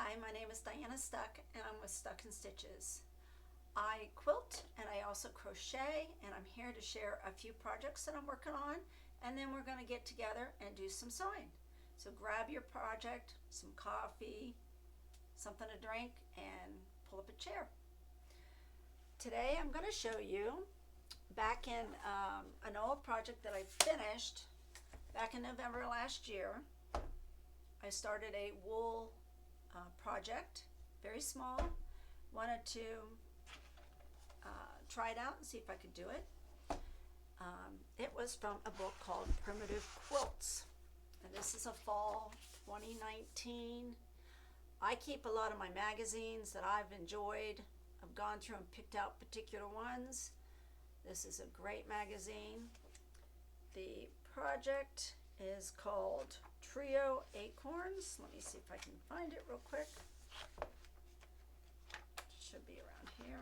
Hi, my name is Diana Stuck and I'm with StuckinStitches. I quilt and I also crochet, and I'm here to share a few projects that I'm working on, and then we're going to get together and do some sewing. So grab your project, some coffee, something to drink, and pull up a chair. Today I'm going to show you back in an old project that I finished back in November last year. I started a wool project, very small. Wanted to try it out and see if I could do it. It was from a book called Primitive Quilts, and this is a fall 2019. I keep a lot of my magazines that I've enjoyed. I've gone through and picked out particular ones. This is a great magazine. The project is called Trio Acorns. Let me see if I can find it real quick. Should be around here.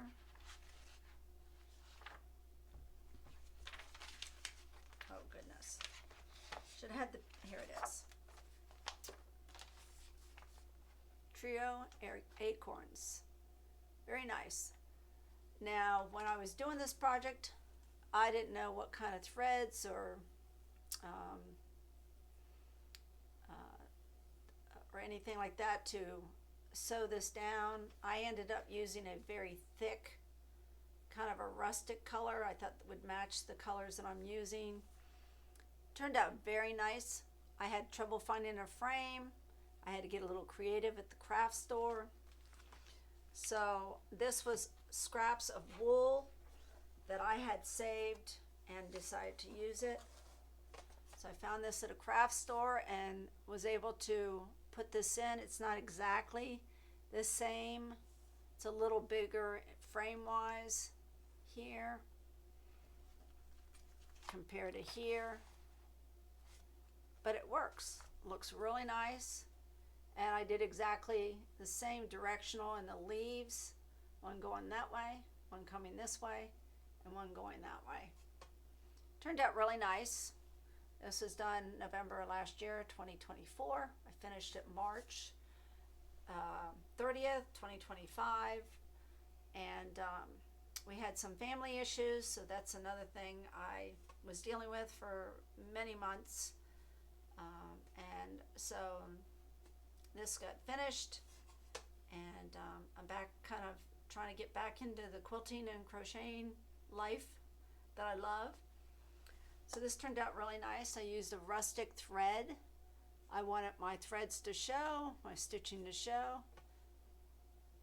Oh goodness. Should have had the, here it is. Trio Acorns. Very nice. Now, when I was doing this project, I didn't know what kind of threads or anything like that to sew this down. I ended up using a very thick, kind of a rustic color. I thought that would match the colors that I'm using. Turned out very nice. I had trouble finding a frame. I had to get a little creative at the craft store. So this was scraps of wool that I had saved and decided to use it. So I found this at a craft store and was able to put this in. It's not exactly the same. It's a little bigger frame-wise here compared to here, but it works. Looks really nice. And I did exactly the same directional in the leaves, one going that way, one coming this way, and one going that way. Turned out really nice. This was done November last year, 2024. I finished it March 30th, 2025. And we had some family issues, so that's another thing I was dealing with for many months. And so this got finished, and I'm back kind of trying to get back into the quilting and crocheting life that I love. So this turned out really nice. I used a rustic thread. I wanted my threads to show, my stitching to show.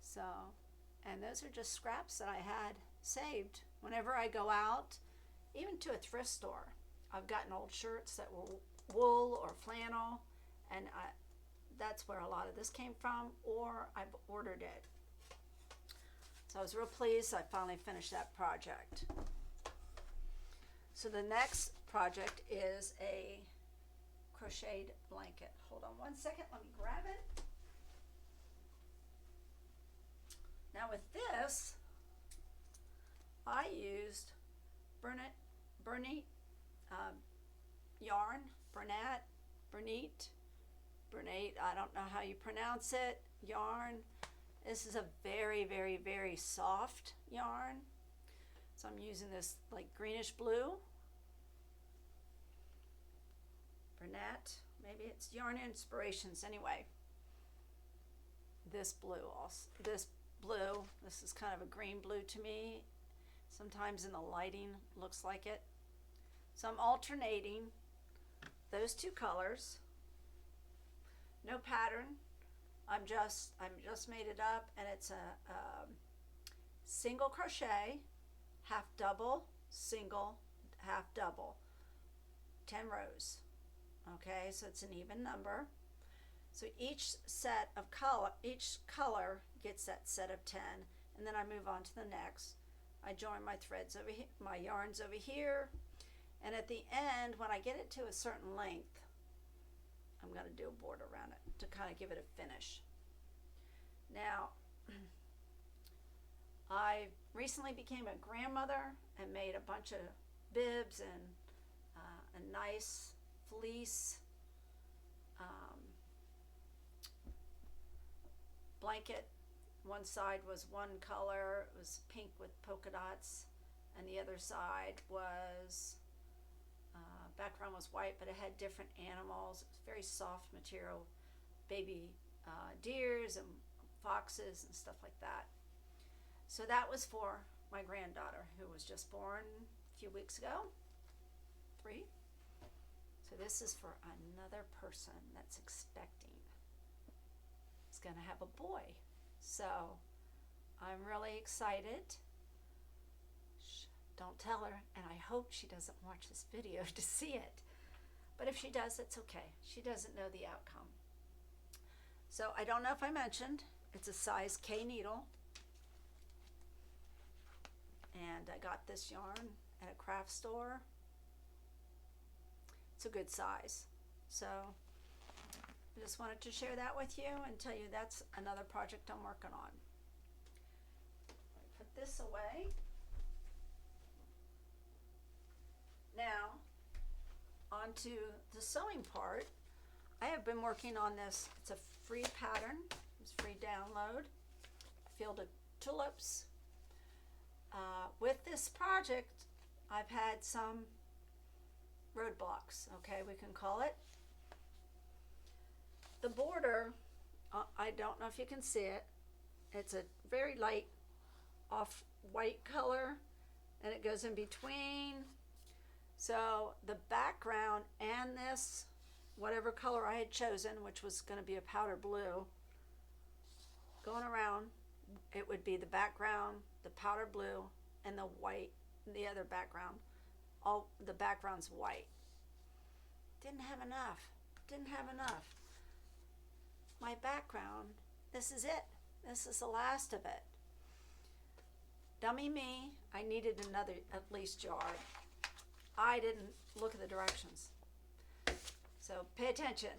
So, and those are just scraps that I had saved. Whenever I go out, even to a thrift store, I've gotten old shirts that were wool or flannel, and that's where a lot of this came from, or I've ordered it. So I was real pleased I finally finished that project. So the next project is a crocheted blanket. Hold on one second, let me grab it. Now with this, I used Bernat yarn, Bernat, I don't know how you pronounce it, yarn. This is a very, very, very soft yarn. So I'm using this like greenish blue. Bernat, maybe it's Yarn Inspirations anyway. This blue also, this is kind of a green blue to me. Sometimes in the lighting looks like it. So I'm alternating those two colors. No pattern. I'm just made it up, and it's a single crochet, half double, single, half double, 10 rows. Okay, so it's an even number. So each color gets that set of 10, and then I move on to the next. I join my threads over here, my yarns over here, and at the end, when I get it to a certain length, I'm going to do a border around it to kind of give it a finish. Now, I recently became a grandmother and made a bunch of bibs and a nice fleece like it. One side was one color, it was pink with polka dots, and the other side was, background was white, but it had different animals. It was very soft material, baby deers and foxes and stuff like that. So that was for my granddaughter, who was just born a few weeks ago, 3. So this is for another person that's expecting. It's going to have a boy. So I'm really excited. Shh, don't tell her, and I hope she doesn't watch this video to see it. But if she does, it's okay. She doesn't know the outcome. So I don't know if I mentioned, it's a size K needle. And I got this yarn at a craft store. It's a good size. So I just wanted to share that with you and tell you that's another project I'm working on. Put this away. Now, on to the sewing part. I have been working on this. It's a free pattern. It's free download. Fields of Tulips. With this project, I've had some roadblocks, okay, we can call it. The border, I don't know if you can see it. It's a very light off-white color, and it goes in between. So the background and this, whatever color I had chosen, which was going to be a powder blue, going around, it would be the background, the powder blue, and the white, the other background. All the background's white. Didn't have enough. My background, this is it. This is the last of it. Dummy me, I needed another at least yard. I didn't look at the directions. So pay attention.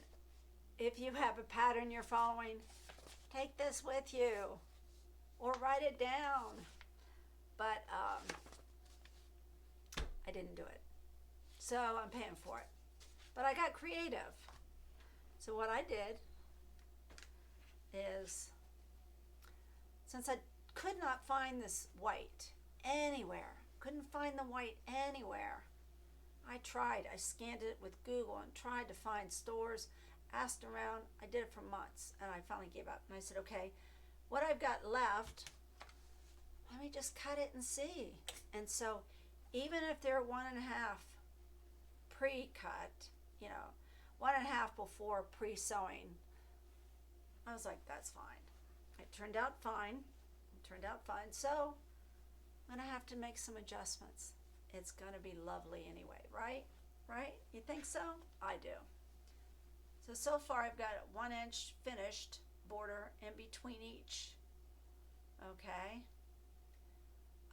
If you have a pattern you're following, take this with you or write it down. But I didn't do it. So I'm paying for it. But I got creative. So what I did is, since I could not find this white anywhere, couldn't find the white anywhere, I tried. I scanned it with Google and tried to find stores, asked around. I did it for months, and I finally gave up. And I said, okay, what I've got left, let me just cut it and see. And so even if they're 1.5 pre-cut, 1.5 before pre-sewing, I was like, that's fine. It turned out fine. So I'm going to have to make some adjustments. It's going to be lovely anyway, right? You think so? I do. So far I've got a 1-inch finished border in between each. Okay.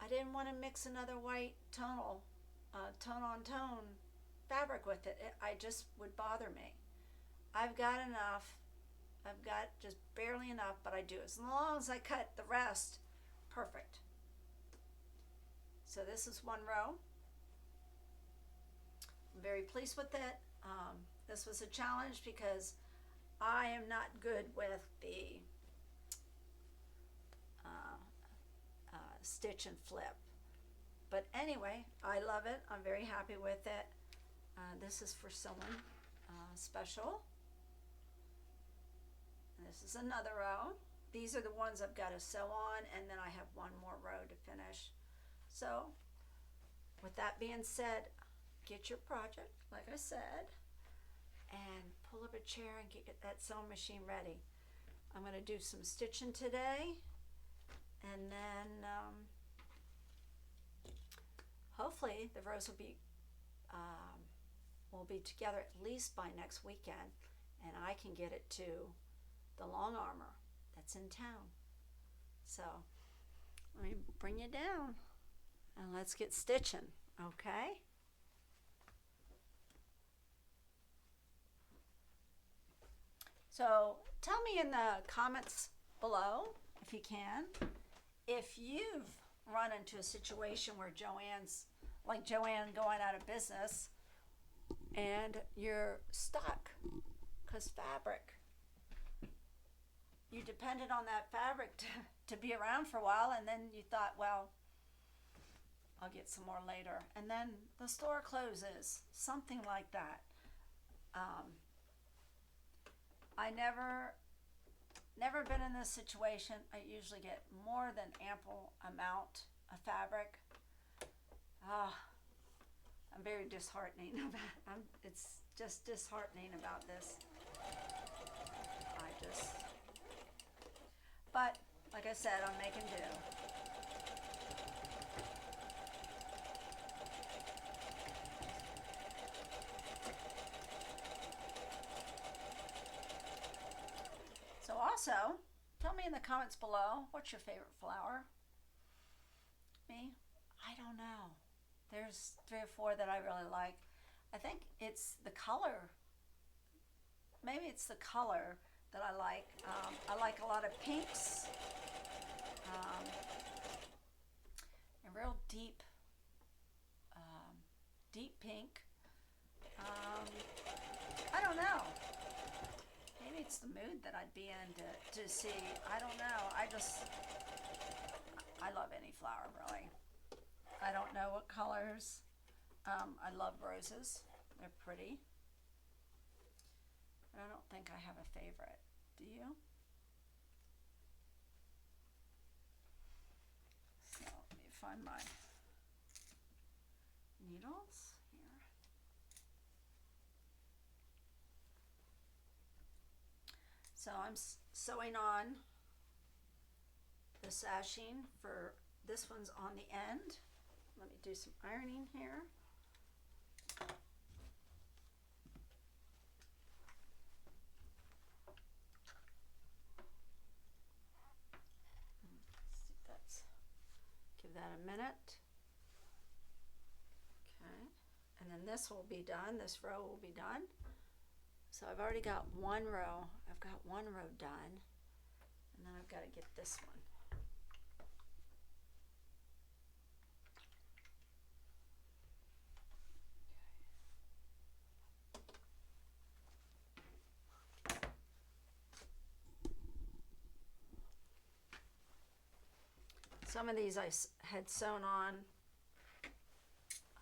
I didn't want to mix another white tone on tone fabric with it. I just would bother me. I've got enough. I've got just barely enough, but I do. As long as I cut the rest, perfect. So this is one row. I'm very pleased with it. This was a challenge because I am not good with the stitch and flip. But anyway, I love it. I'm very happy with it. This is for someone special. And this is another row. These are the ones I've got to sew on, and then I have one more row to finish. So with that being said, get your project, like I said, and pull up a chair and get that sewing machine ready. I'm going to do some stitching today, and then hopefully the rows will be together at least by next weekend, and I can get it to the long armor that's in town. So let me bring you down and let's get stitching, okay? So tell me in the comments below, if you can, if you've run into a situation where Joanne's, like Joanne going out of business, and you're stuck because fabric, you depended on that fabric to be around for a while, and then you thought, well, I'll get some more later, and then the store closes, something like that. I never been in this situation. I usually get more than ample amount of fabric. I'm very disheartening about. It's just disheartening about this. But like I said, I'm making do. So also, tell me in the comments below, what's your favorite flower? Me? I don't know. There's 3 or 4 that I really like. I think it's the color. Maybe it's the color that I like. I like a lot of pinks. A real deep pink. I don't know. Maybe it's the mood that I'd be in to see. I don't know. I love any flower, really. I don't know what colors. I love roses. They're pretty. But I don't think I have a favorite. Do you? So let me find my needles here. So I'm sewing on the sashing for this one's on the end. Let me do some ironing here. Give that a minute. Okay, and then this will be done. This row will be done. So I've already got one row. I've got one row done, and then I've got to get this one. Some of these I had sewn on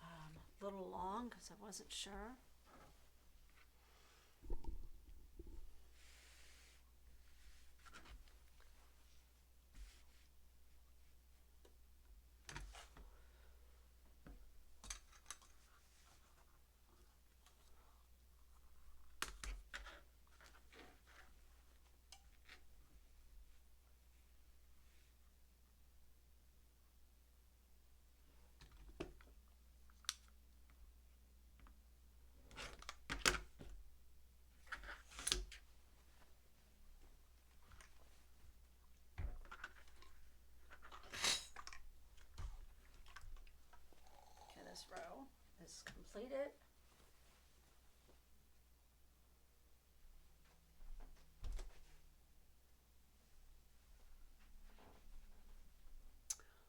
a little long because I wasn't sure. This row is completed.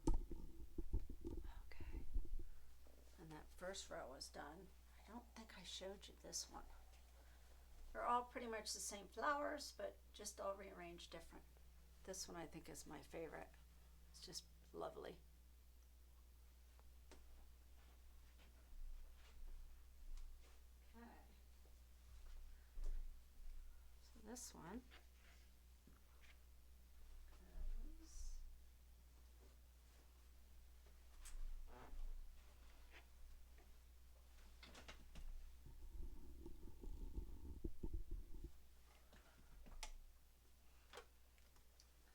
Okay, and that first row was done. I don't think I showed you this one. They're all pretty much the same flowers, but just all rearranged different. This one I think is my favorite. It's just lovely. This one is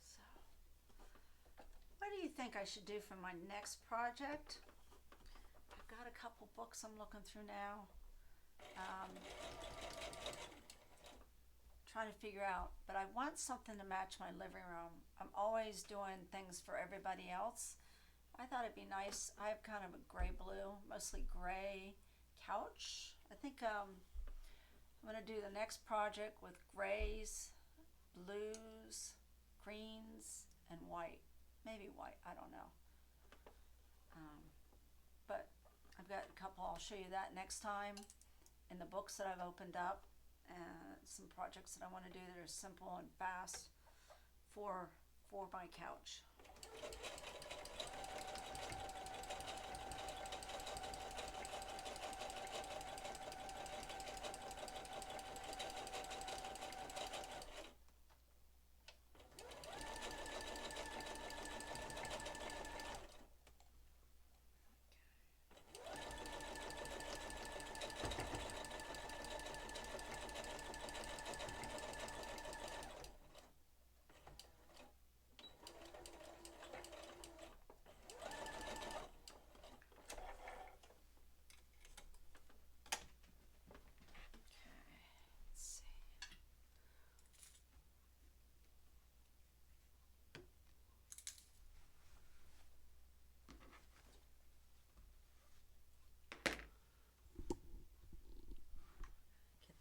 so what do you think I should do for my next project? I've got a couple books I'm looking through now. Trying to figure out, but I want something to match my living room. I'm always doing things for everybody else. I thought it'd be nice. I have kind of a gray-blue, mostly gray couch. I think I'm going to do the next project with grays, blues, greens, and white. Maybe white, I don't know. But I've got a couple, I'll show you that next time in the books that I've opened up. And some projects that I want to do that are simple and fast for my couch.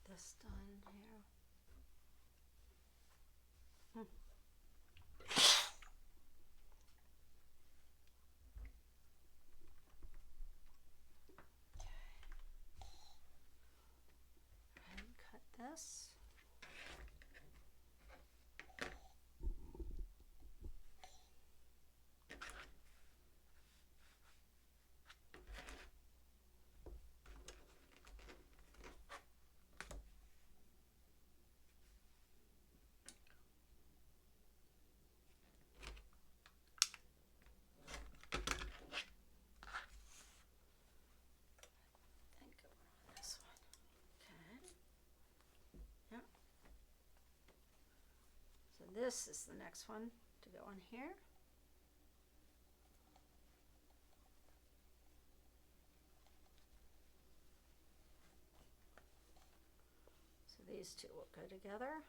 This done here. And cut this. This is the next one to go on here. So these two will go together.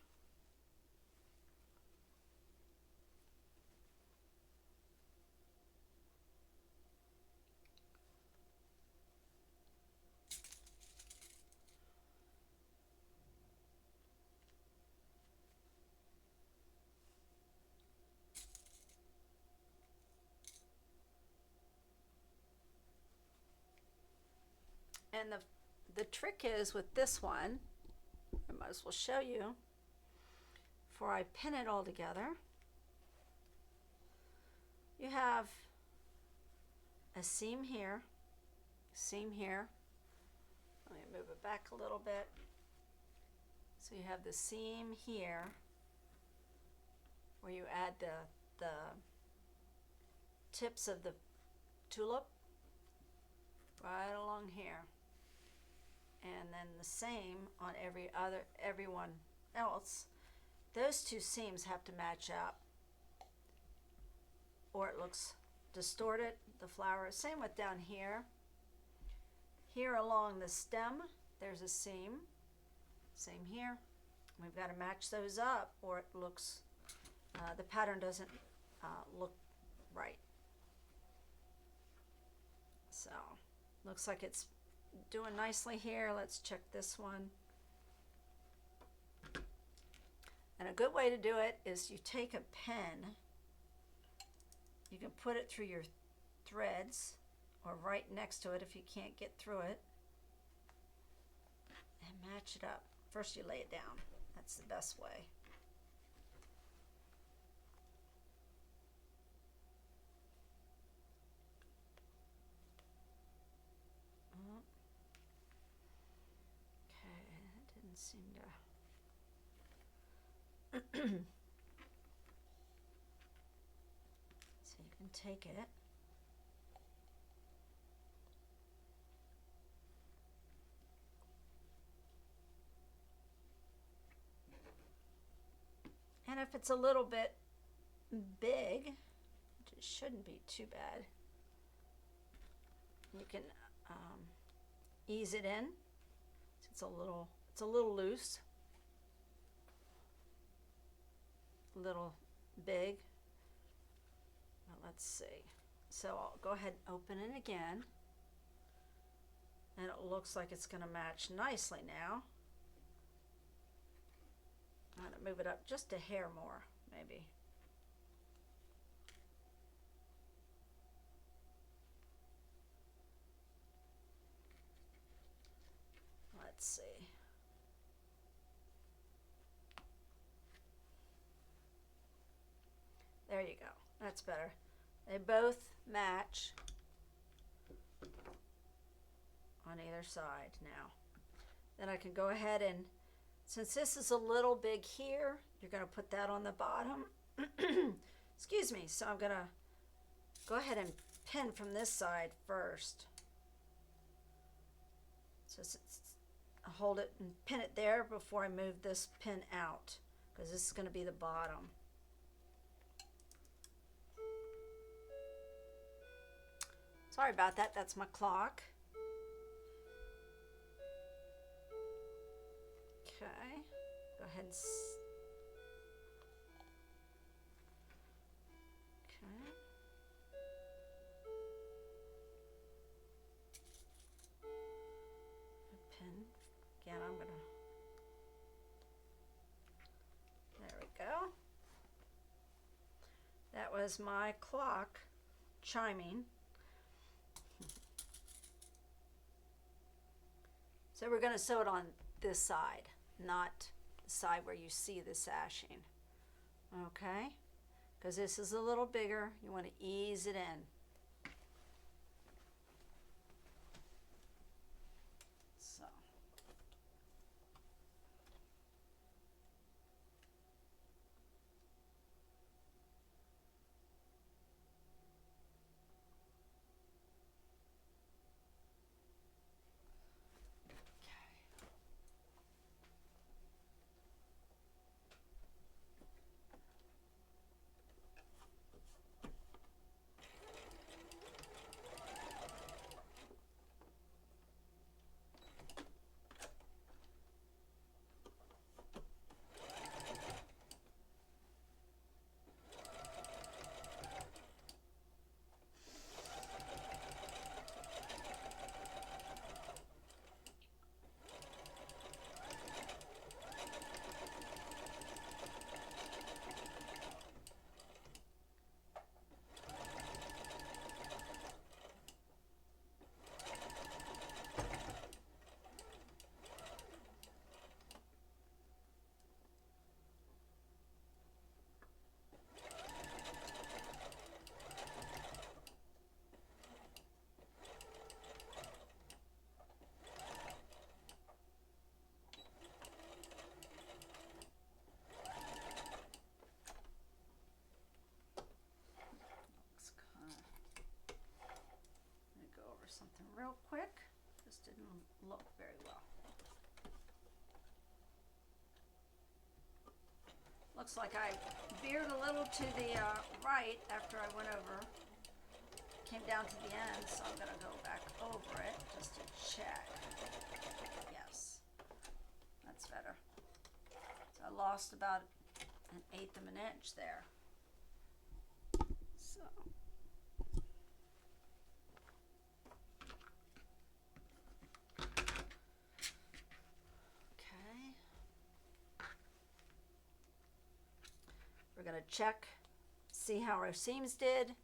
And the trick is with this one, I might as well show you, before I pin it all together, you have a seam here, seam here. Let me move it back a little bit. So you have the seam here where you add the tips of the tulip right along here. And then the same on everyone else. Those two seams have to match up or it looks distorted, the flower. Same with down here. Here along the stem, there's a seam. Same here. We've got to match those up or it looks, the pattern doesn't look right. So, looks like it's doing nicely here. Let's check this one. And a good way to do it is you take a pen, you can put it through your threads or right next to it if you can't get through it, and match it up. First you lay it down. That's the best way. Okay, that didn't seem to... So you can take it, and if it's a little bit big, which it shouldn't be too bad, you can ease it in. It's a little loose, a little big. Well, let's see. So I'll go ahead and open it again, and it looks like it's going to match nicely now. I'm going to move it up just a hair more, maybe. Let's see. There you go. That's better. They both match on either side now. Then I can go ahead and, since this is a little big here, you're going to put that on the bottom. Excuse me. So I'm going to go ahead and pin from this side first. So I'll hold it and pin it there before I move this pin out, because this is going to be the bottom. Sorry about that. That's my clock. Okay. Go ahead and okay. A pin. Again, I'm gonna. There we go. That was my clock chiming. So we're going to sew it on this side, not the side where you see the sashing. Okay? Because this is a little bigger, you want to ease it in. So. Something real quick. This didn't look very well. Looks like I veered a little to the right after I went over. Came down to the end, so I'm going to go back over it just to check. Yes, that's better. So I lost about 1/8 of an inch there. So. We're going to check, see how our seams did, if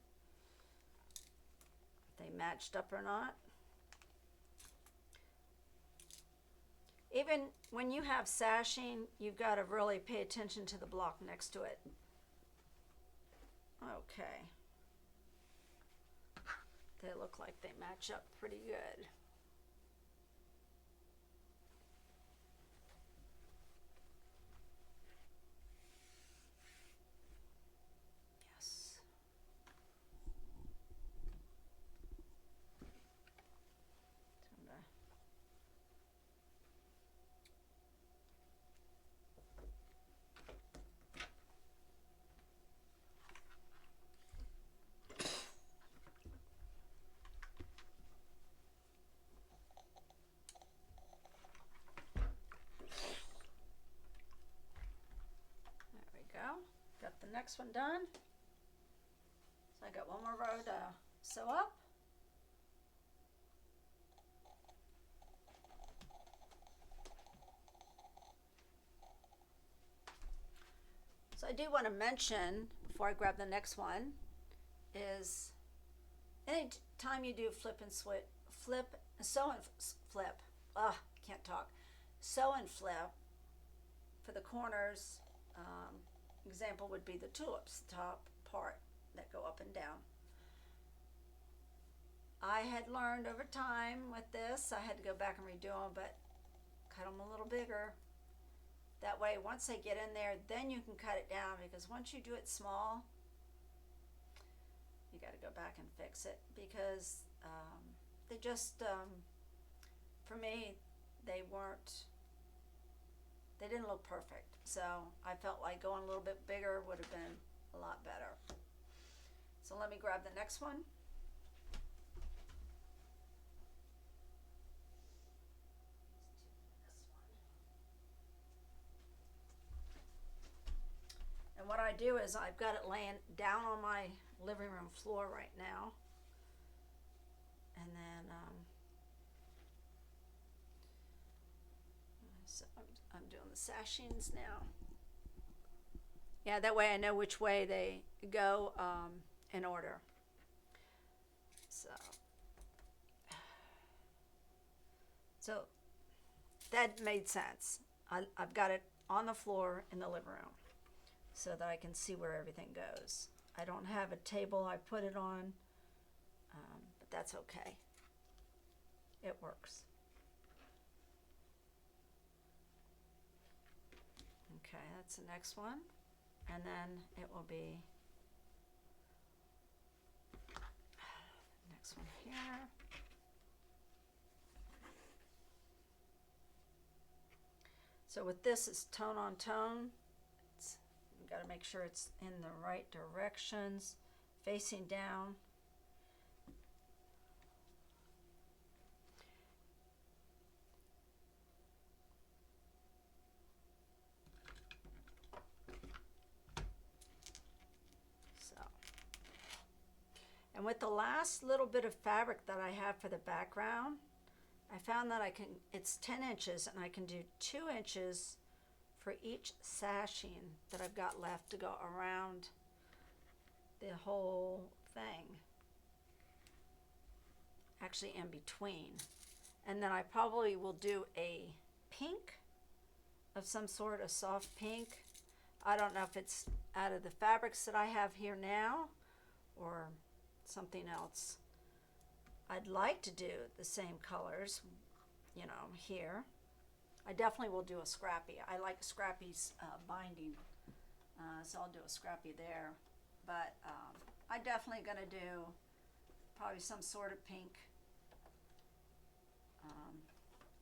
they matched up or not. Even when you have sashing, you've got to really pay attention to the block next to it. Okay. They look like they match up pretty good. Got the next one done. So I got one more row to sew up. So I do want to mention before I grab the next one is any time you do sew and flip, can't talk, sew and flip for the corners. Example would be the tulips, top apart that go up and down. I had learned over time with this, I had to go back and redo them, but cut them a little bigger. That way, once they get in there, then you can cut it down, because once you do it small, you got to go back and fix it, because they just, for me, they didn't look perfect. So I felt like going a little bit bigger would have been a lot better. So let me grab the next one. And what I do is I've got it laying down on my living room floor right now. And then, so I'm doing the sashings now. Yeah, that way I know which way they go in order. So that made sense. I've got it on the floor in the living room so that I can see where everything goes. I don't have a table I put it on, but that's okay. It works. Okay, that's the next one. And then it will be next one here. So with this, it's tone on tone. You got to make sure it's in the right directions, facing down. So, and with the last little bit of fabric that I have for the background, I found that it's 10 inches, and I can do 2 inches for each sashing that I've got left to go around the whole thing. Actually in between. And then I probably will do a pink of some sort, a soft pink. I don't know if it's out of the fabrics that I have here now or something else. I'd like to do the same colors, you know, here. I definitely will do a scrappy. I like Scrappy's binding, so I'll do a scrappy there. But I'm definitely going to do probably some sort of pink.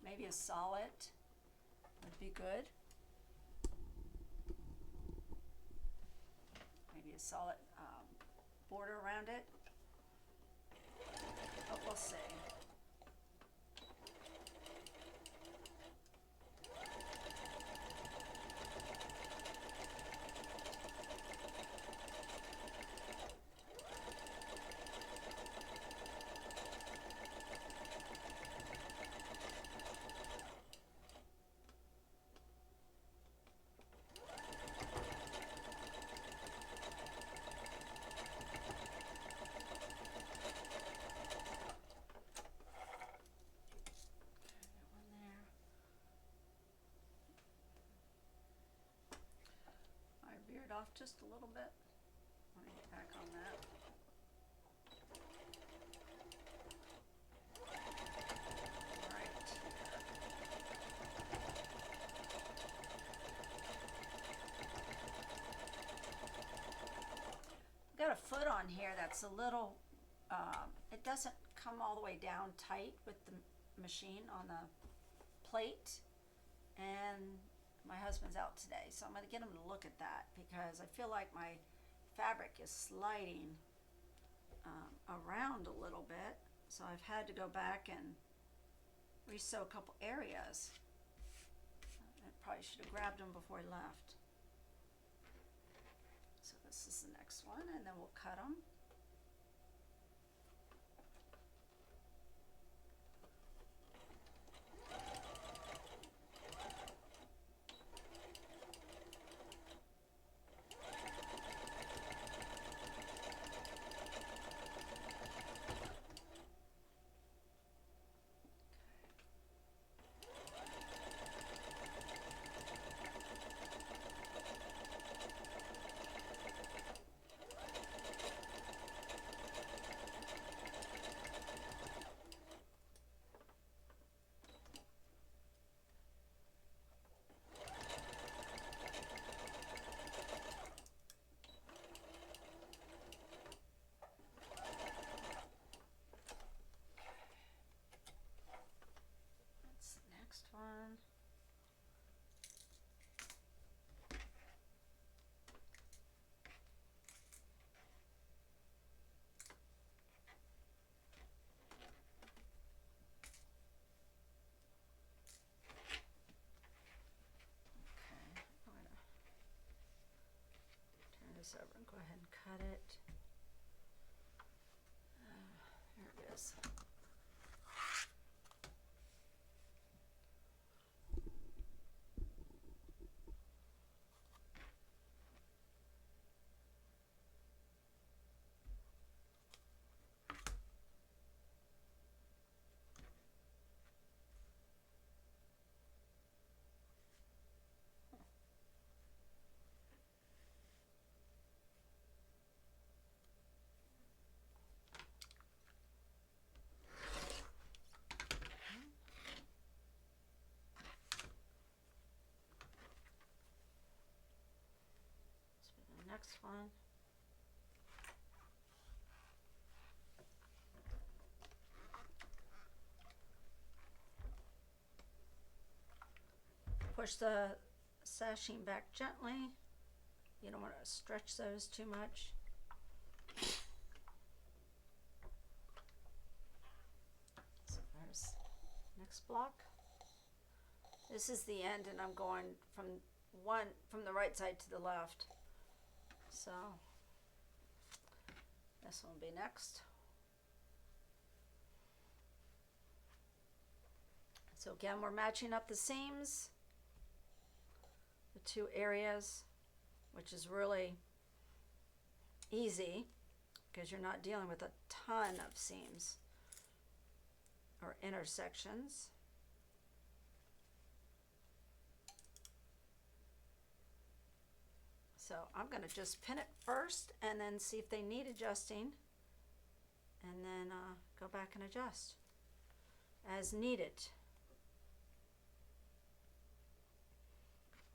Maybe a solid would be good. Maybe a solid border around it. But we'll see. Off just a little bit. Let me get back on that. Right here. I've got a foot on here that's a little, it doesn't come all the way down tight with the machine on the plate, and my husband's out today, so I'm going to get him to look at that, because I feel like my fabric is sliding around a little bit, so I've had to go back and resew a couple areas. I probably should have grabbed them before I left. So this is the next one, and then we'll cut them. this over and go ahead and cut it. Here it is. Next one. Push the sashing back gently. You don't want to stretch those too much. So there's next block. This is the end, and I'm going from the right side to the left. So this one will be next. So again, we're matching up the seams, the two areas, which is really easy because you're not dealing with a ton of seams or intersections. So I'm going to just pin it first and then see if they need adjusting, and then go back and adjust as needed.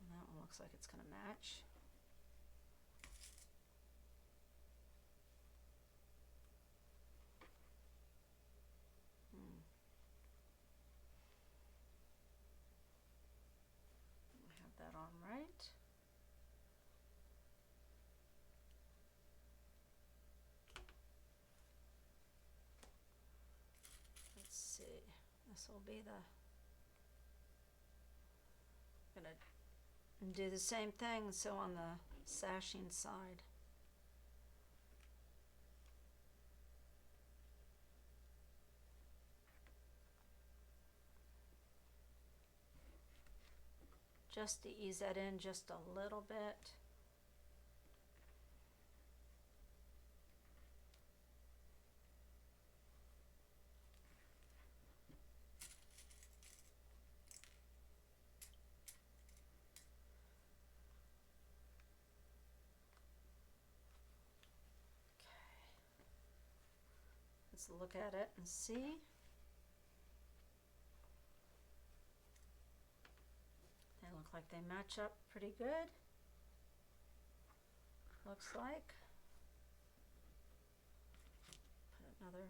And that one looks like it's going to match. I have that on right. This will be the, I'm gonna do the same thing, so on the sashing side. Just to ease that in just a little bit. Let's look at it and see. They look like they match up pretty good. Looks like. Put another.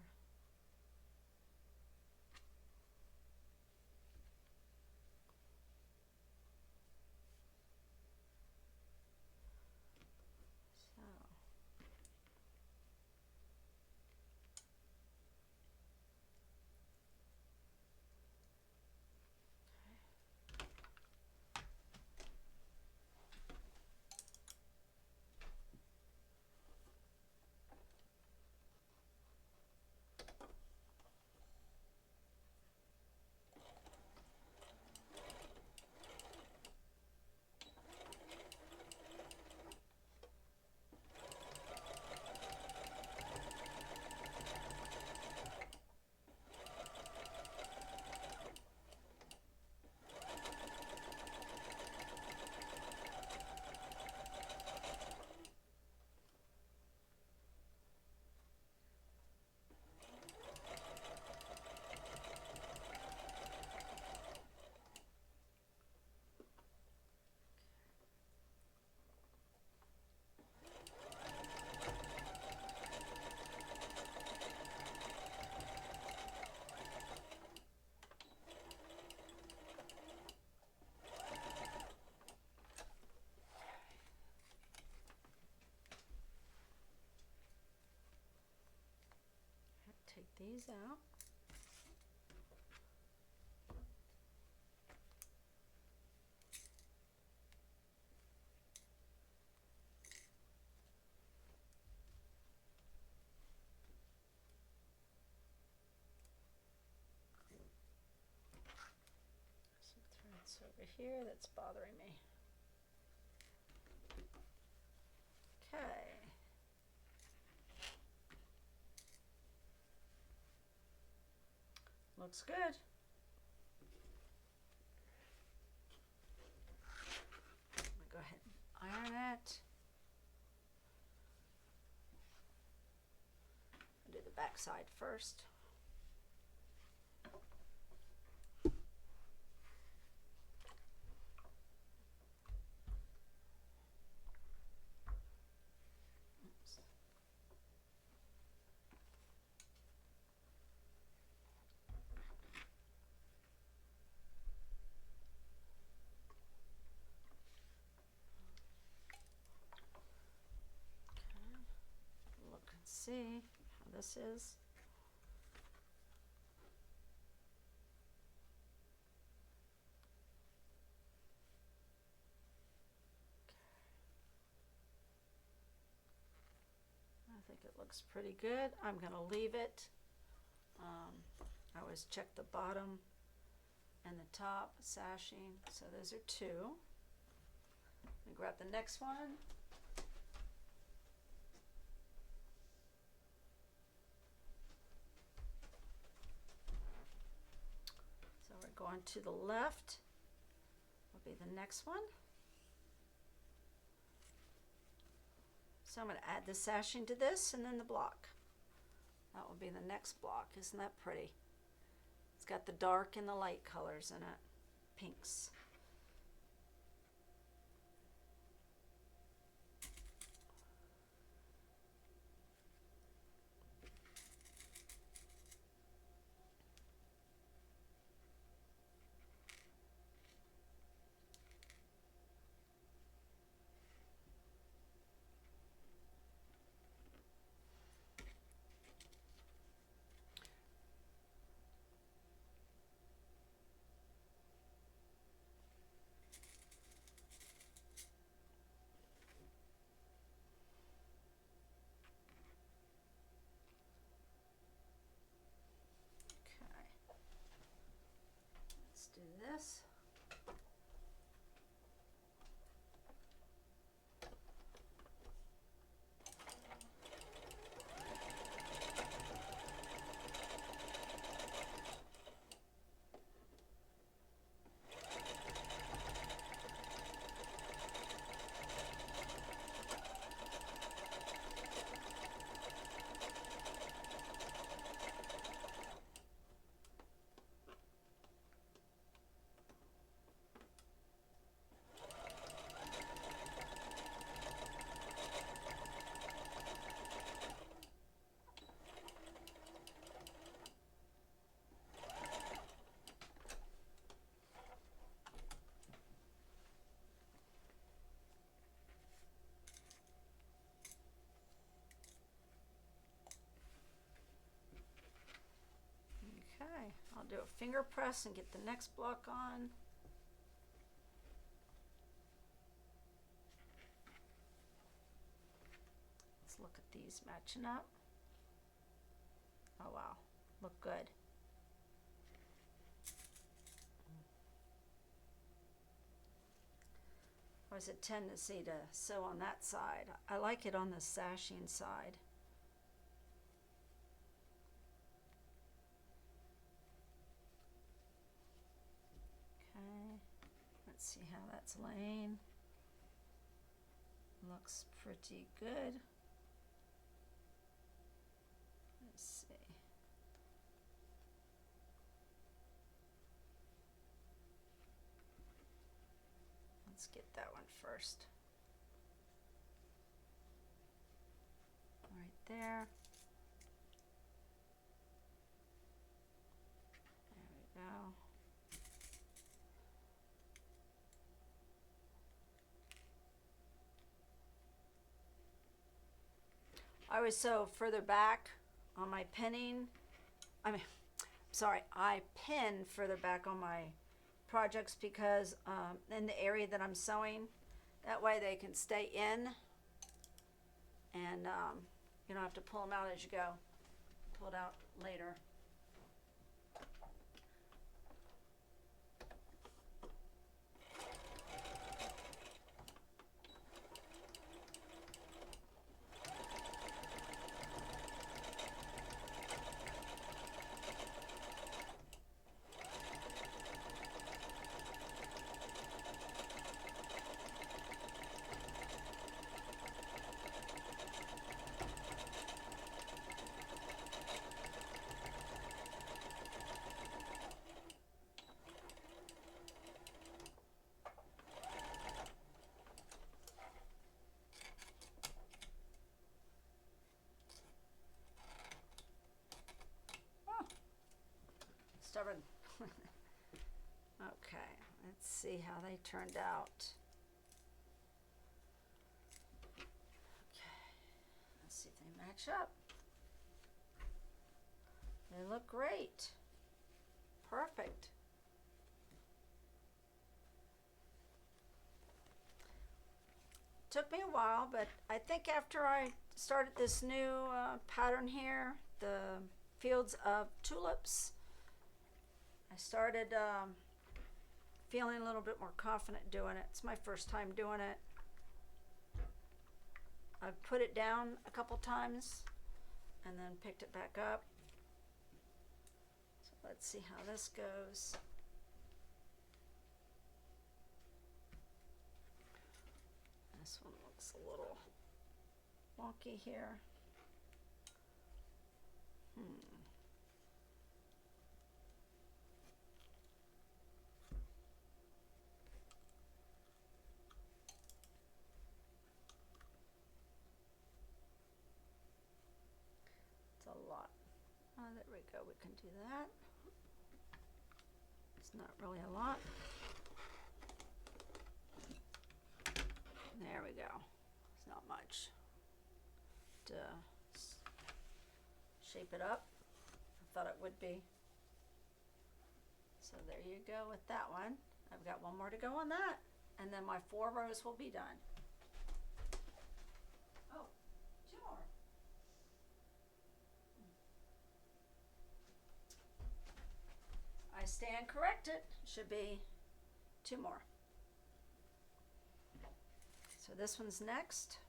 Take these out. over here that's bothering me. Okay. Looks good. I'm gonna go ahead and iron it. I'll do the back side first. Look and see how this is. I think it looks pretty good. I'm going to leave it. I always check the bottom and the top sashing. So those are two. Let me grab the next one. So we're going to the left. Will be the next one. So I'm going to add the sashing to this and then the block. That will be the next block. Isn't that pretty? It's got the dark and the light colors in it. Pinks. Do this. Okay, I'll do a finger press and get the next block on. Let's look at these matching up. Oh wow, look good. Always a tendency to sew on that side. I like it on the sashing side. Okay, let's see how that's laying. Looks pretty good. Let's see. Let's get that one first. Right there. There we go. I always sew further back on my pinning. I pin further back on my projects because in the area that I'm sewing, that way they can stay in and you don't have to pull them out as you go. Pull it out later. Okay, let's see how they turned out. Okay, let's see if they match up. They look great. Perfect. Took me a while, but I think after I started this new pattern here, the Fields of Tulips, I started feeling a little bit more confident doing it. It's my first time doing it. I've put it down a couple times and then picked it back up. So let's see how this goes. This one looks a little wonky here. It's a lot. Oh, there we go. We can do that. It's not really a lot. There we go. It's not much. To shape it up. I thought it would be. So there you go with that one. I've got one more to go on that, and then my 4 rows will be done. Oh, 2 more. I stand corrected. Should be 2 more. So this one's next.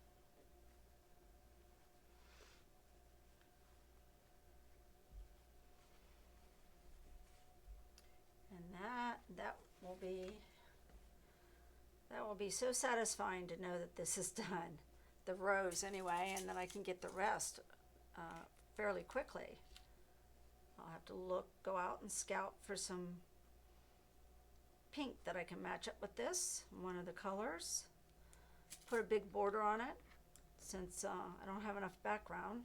And that will be so satisfying to know that this is done. The rows anyway, and then I can get the rest fairly quickly. I'll have to go out and scout for some pink that I can match up with this, one of the colors. Put a big border on it since I don't have enough background.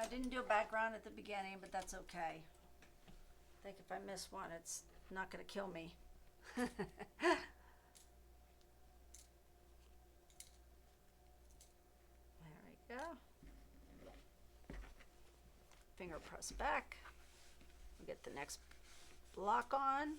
I didn't do a background at the beginning, but that's okay. I think if I miss one, it's not going to kill me. There we go. Finger press back. We'll get the next block on.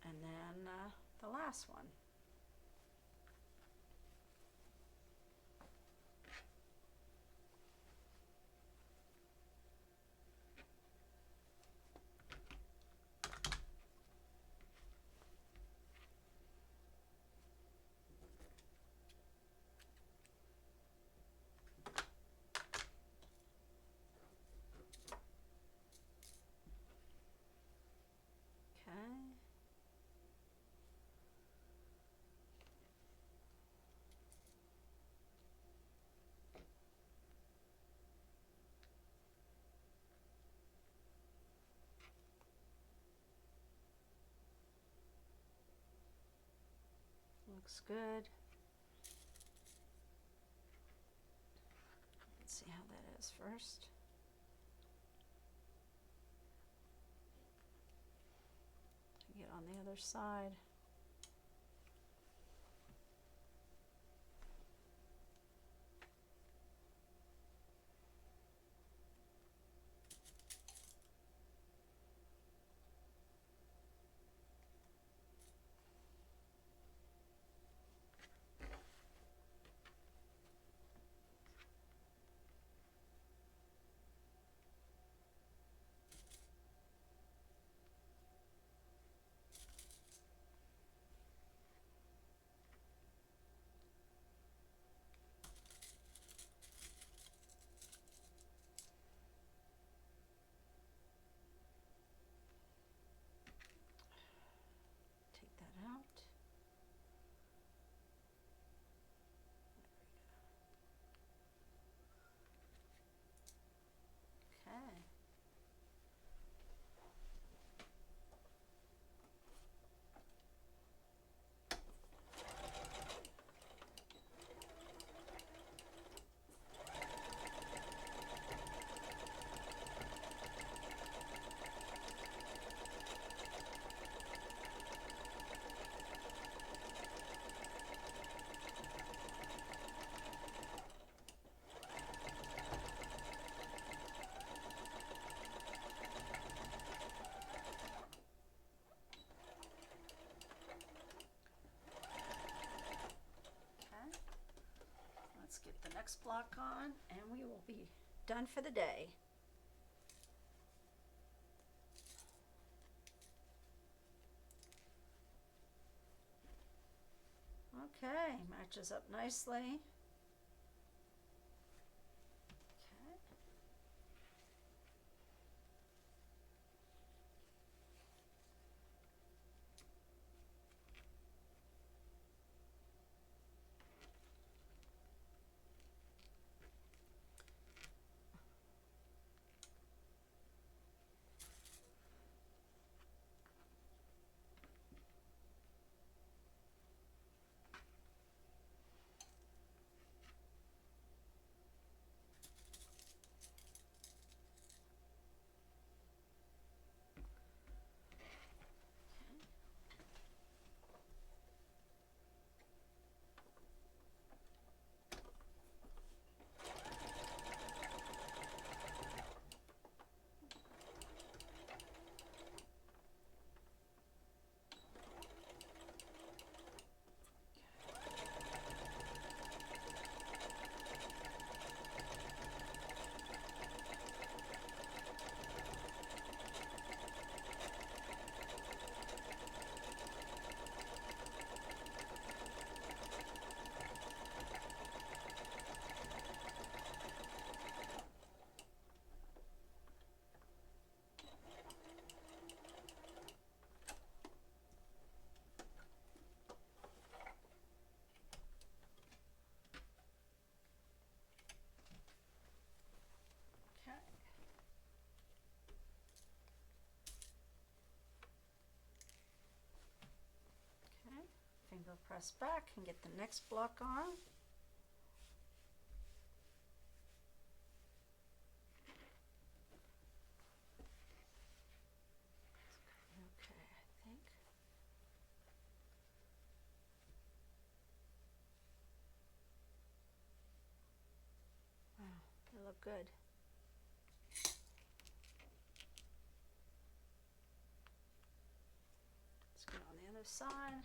And then the last one. Looks good. see how that is first. Get on the other side. Take that out. Okay. Let's get the next block on and we will be done for the day. Okay, matches up nicely. Okay. Finger press back and get the next block on. Okay, I think. Wow, they look good. Let's get on the other side.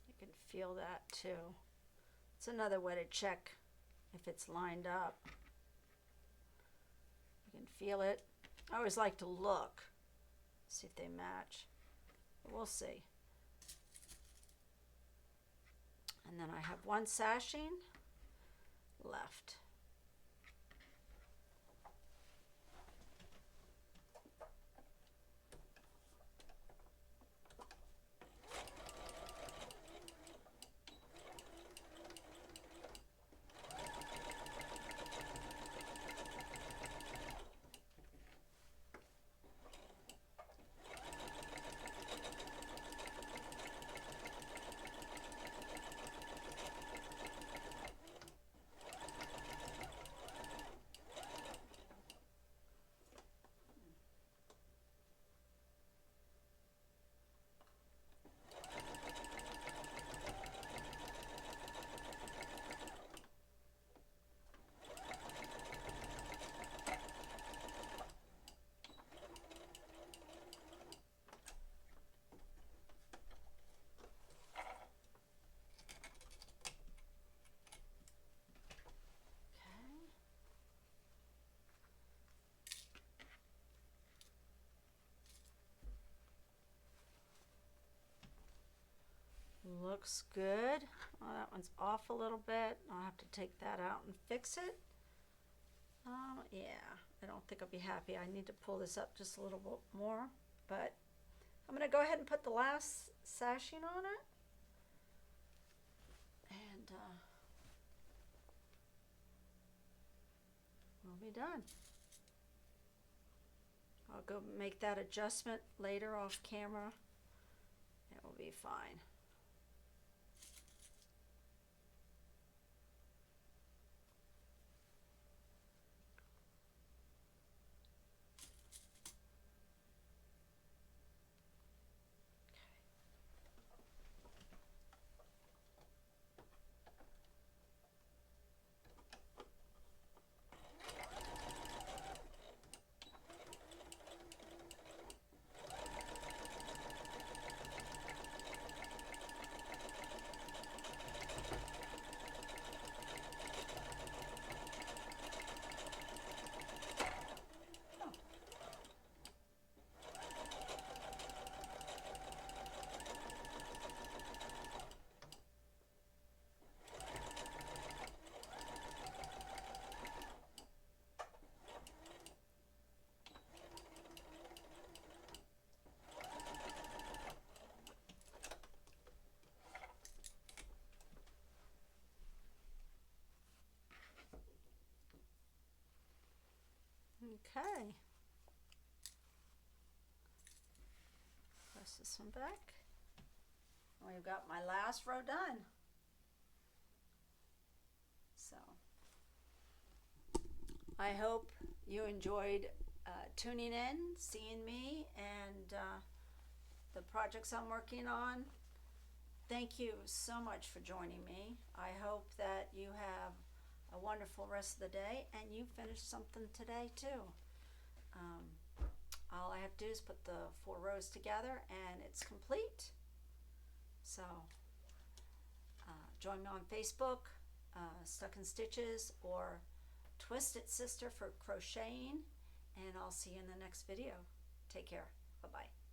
You can feel that too. It's another way to check if it's lined up. You can feel it. I always like to look, see if they match. We'll see. And then I have one sashing left. Looks good. Oh, that one's off a little bit. I'll have to take that out and fix it. Yeah, I don't think I'll be happy. I need to pull this up just a little bit more, but I'm going to go ahead and put the last sashing on it. And we'll be done. I'll go make that adjustment later off camera. It will be fine. Okay. Press this one back. We've got my last row done. So I hope you enjoyed tuning in, seeing me, and the projects I'm working on. Thank you so much for joining me. I hope that you have a wonderful rest of the day and you finish something today too. All I have to do is put the 4 rows together and it's complete. So join me on Facebook, Stuck in Stitches, or Twisted Sister for crocheting, and I'll see you in the next video. Take care. Bye-bye.